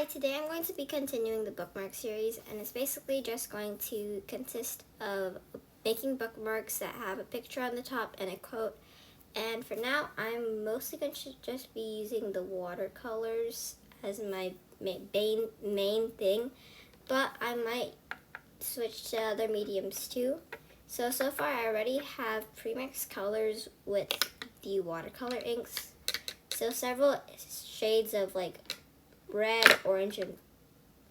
Hi, today I'm going to be continuing the Bookmark series, and it's basically just going to consist of making bookmarks that have a picture on the top and a quote. And for now, I'm mostly going to just be using the watercolors as my main thing, but I might switch to other mediums too. So far I already have pre-mixed colors with the watercolor inks. So several shades of like red, orange, and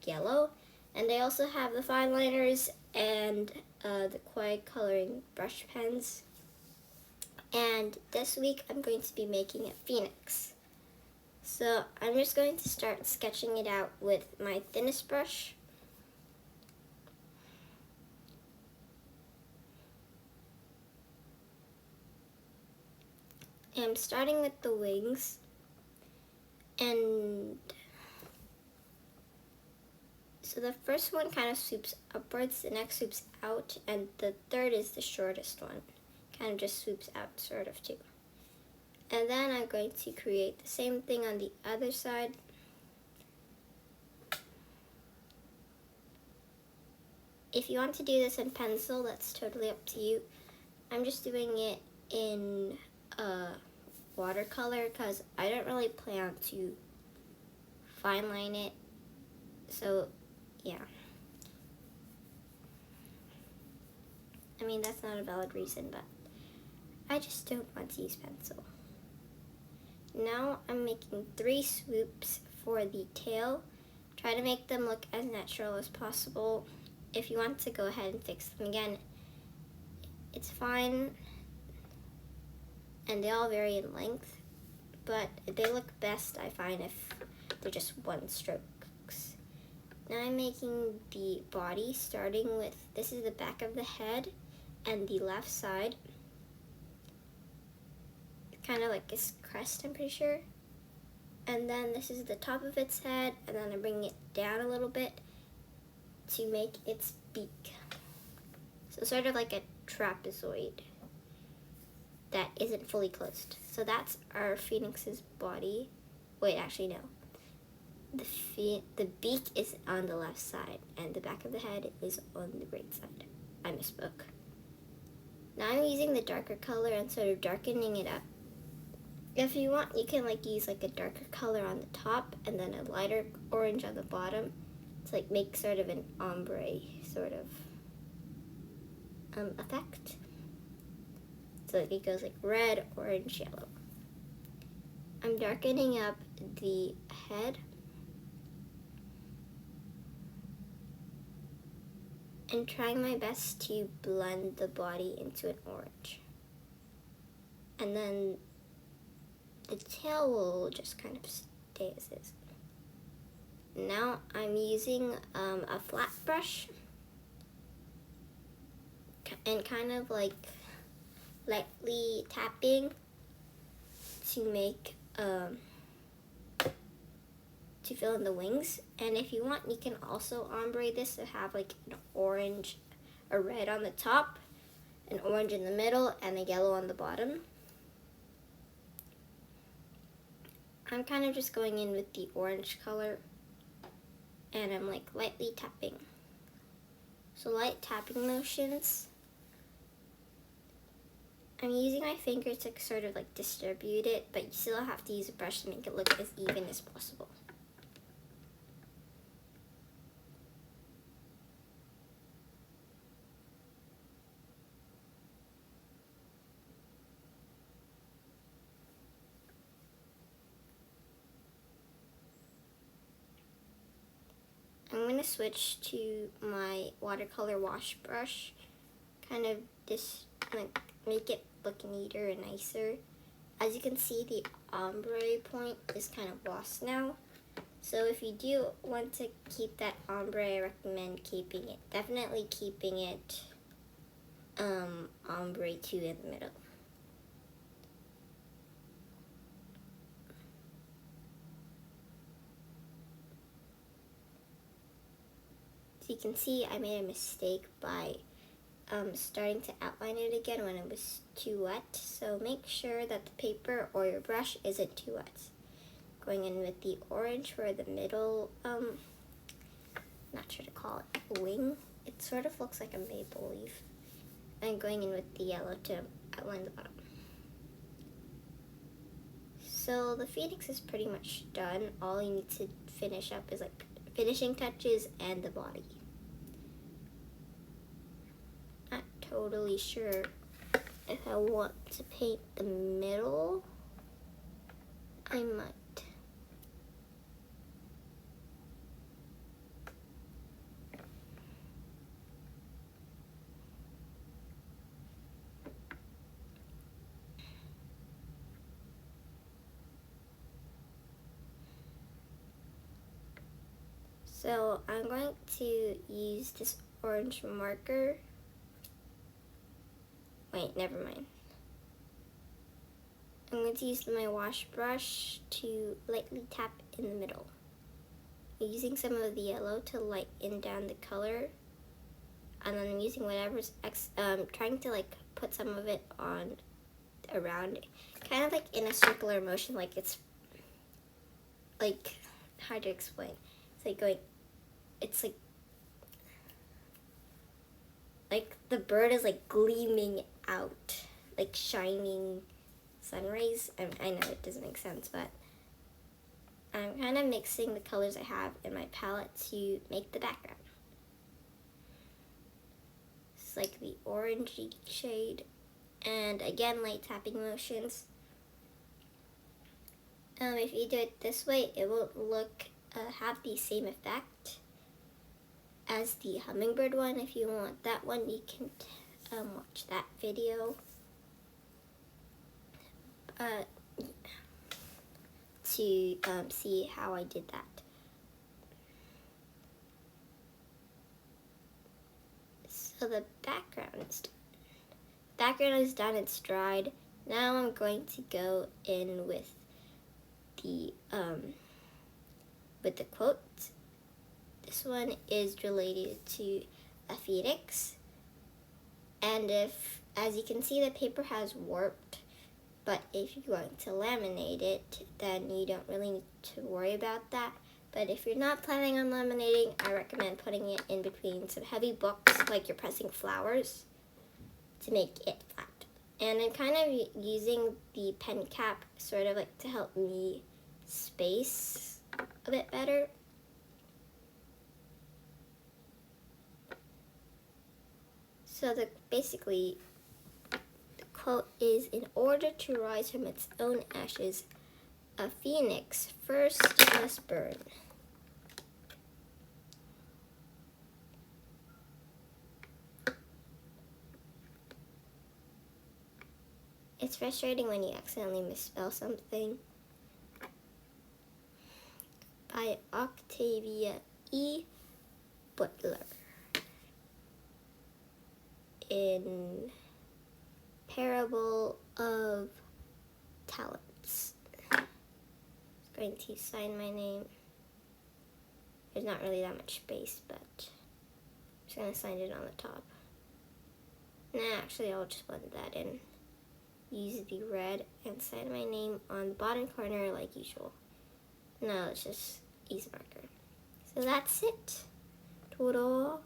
yellow. And they also have the fine liners and the quiet coloring brush pens. And this week I'm going to be making a phoenix. So I'm just going to start sketching it out with my thinnest brush. And I'm starting with the wings. And so the first one kind of swoops upwards, the next swoops out, and the third is the shortest one. Kind of just swoops out sort of too. And then I'm going to create the same thing on the other side. If you want to do this in pencil, that's totally up to you. I'm just doing it in watercolor because I don't really plan to fine line it. So yeah. I mean, that's not a valid reason, but I just don't want to use pencil. Now I'm making 3 swoops for the tail. Try to make them look as natural as possible. If you want to go ahead and fix them again, it's fine. And they all vary in length, but they look best, I find, if they're just one strokes. Now I'm making the body, starting with, this is the back of the head and the left side. Kind of like its crest, I'm pretty sure. And then this is the top of its head, and then I bring it down a little bit to make its beak. So sort of like a trapezoid that isn't fully closed. So that's our phoenix's body. Wait, actually no. The beak is on the left side, and the back of the head is on the right side. I misspoke. Now I'm using the darker color and sort of darkening it up. If you want, you can use a darker color on the top and then a lighter orange on the bottom to make sort of an ombre sort of effect. So it goes red, orange, yellow. I'm darkening up the head and trying my best to blend the body into an orange. And then the tail will just kind of stay as is. Now I'm using a flat brush and kind of lightly tapping to make to fill in the wings. And if you want, you can also ombre this to have an orange, a red on the top, an orange in the middle, and a yellow on the bottom. I'm kind of just going in with the orange color, and I'm lightly tapping. So light tapping motions. I'm using my finger to sort of distribute it, but you still have to use a brush to make it look as even as possible. I'm going to switch to my watercolor wash brush, kind of just make it look neater and nicer. As you can see, the ombre point is kind of lost now. So if you do want to keep that ombre, I recommend keeping it. Definitely keeping it ombre 2 in the middle. So you can see I made a mistake by starting to outline it again when it was too wet. So make sure that the paper or your brush isn't too wet. going in with the orange for the middle, not sure to call it wing. It sort of looks like a maple leaf. And going in with the yellow to outline the bottom. So the phoenix is pretty much done. All you need to finish up is like finishing touches and the body. Not totally sure if I want to paint the middle. I might. So I'm going to use this orange marker. Wait, never mind. I'm going to use my wash brush to lightly tap in the middle. Using some of the yellow to lighten down the color. And then I'm using whatever's, trying to like put some of it on around, kind of like in a circular motion, like it's, like, hard to explain. It's like going, it's like the bird is like gleaming out, like shining sun rays. I know it doesn't make sense, but I'm kind of mixing the colors I have in my palette to make the background. It's like the orangey shade, and again, light tapping motions. If you do it this way, it won't look have the same effect as the hummingbird one. If you want that one, you can watch that video to see how I did that. So the background is done. It's dried. Now I'm going to go in with the quote. This one is related to a phoenix, and as you can see, the paper has warped, but if you're going to laminate it, then you don't really need to worry about that. But if you're not planning on laminating, I recommend putting it in between some heavy books, like you're pressing flowers, to make it flat. And I'm kind of using the pen cap sort of like to help me space a bit better. So basically, the quote is, "In order to rise from its own ashes, a phoenix first must burn." It's frustrating when you accidentally misspell something. By Octavia E. Butler in Parable of Talents. I'm going to sign my name. There's not really that much space, but I'm just going to sign it on the top. Nah, actually I'll just blend that in. Use the red and sign my name on the bottom corner like usual. No, it's just ease marker. So that's it. Ta-da!